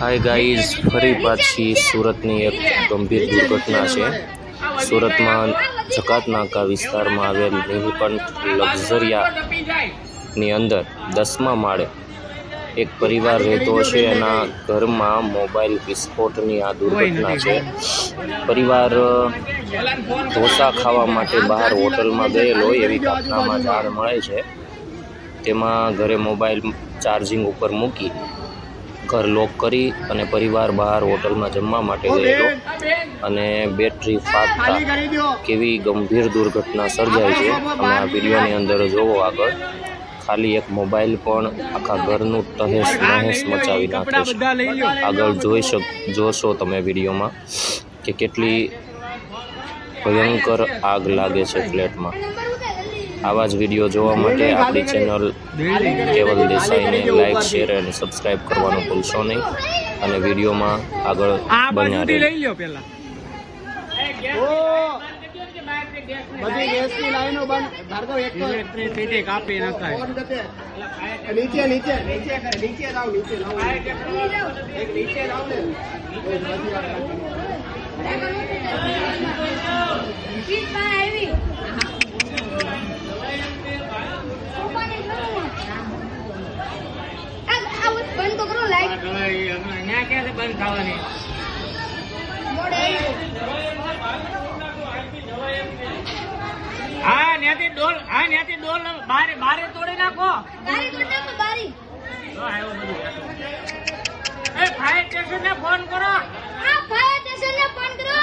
Hi guys, फरी पाછી સુરતની એક ગંભીર દુર્ઘટના છે। સુરતમાં જકાતનાકા વિસ્તારમાં આવેલ નીલકંઠ લક્ઝરિયાની અંદર 10મા માળે એક પરિવાર રહેતો છે। એના ઘરમાં મોબાઈલ વિસ્ફોટની આ દુર્ઘટના છે। પરિવાર ઢોસા ખાવા માટે બહાર હોટલમાં ગયેલો એવી ઘટનામાં જાણ મળે છે। તેમાં ઘરે મોબાઈલ ચાર્જિંગ ઉપર મૂકી घर लॉक करी अने परिवार बहार होटल में जमवा माटे गयेलो अने बेटरी फाटता केवी गंभीर दुर्घटना सर्जाई छे। अमे आ विडियोनी अंदर जोवो आगळ खाली एक मोबाइल पण आखा घरनुं तहेस नहेस मचावी नाखे छे। आगळ जोशो तमे विडियोमां के केटली भयंकर आग लागे छे फ्लेट में। आवा ज विडियो जोवा माटे आपणी चेनल केवल देसाई ने लाइक शेर और सब्सक्राइब करवानुं भूलशो नहीं अने विडियो में आगळ बन्या रहेजो। बधी गैसनी लाइनो बंद भार्गव एक तो इलेक्ट्रिसिटी कापी नखाय नीचे नीचे नीचे नीचे लाओ एक नीचे लाओ ने शीट पर आवी बंद तो करो लाइट यहाँ कैसे बंद थावानी मोड़े हाँ न्याती डोल बारे बारे तोड़ी नाखो बारी तोड़ नाखो बारी ए फायर स्टेशन ने फोन करो हाँ फायर स्टेशन ने फोन करो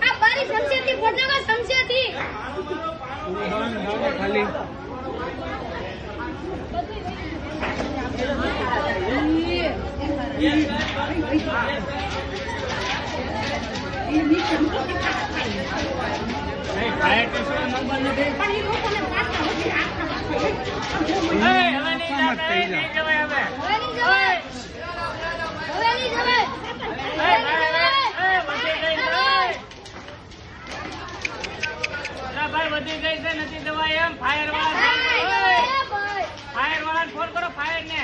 आ बारी संशय थी फोड़ने का संशय थी खाली फायर वाला फोन करो फायर ने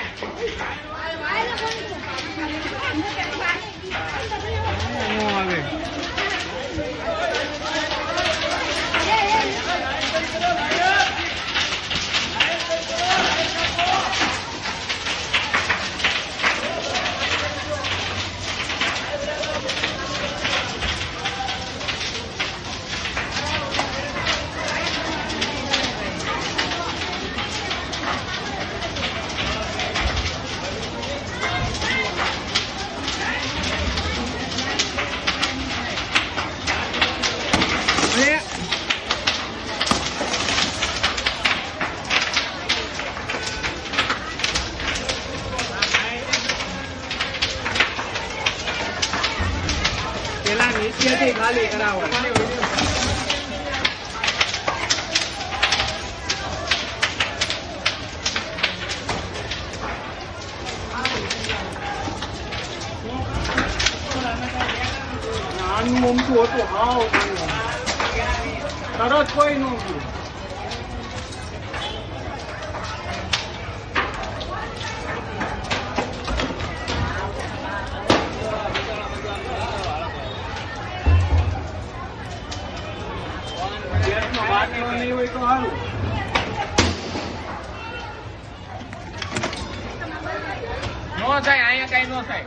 પેલા નીચેથી ખાલી કરાવો આનું મમતું હતું હાવ તરત કોઈ નહોતું नहीं हुई तो हारू नो થાય અહીંયા કઈ નો થાય।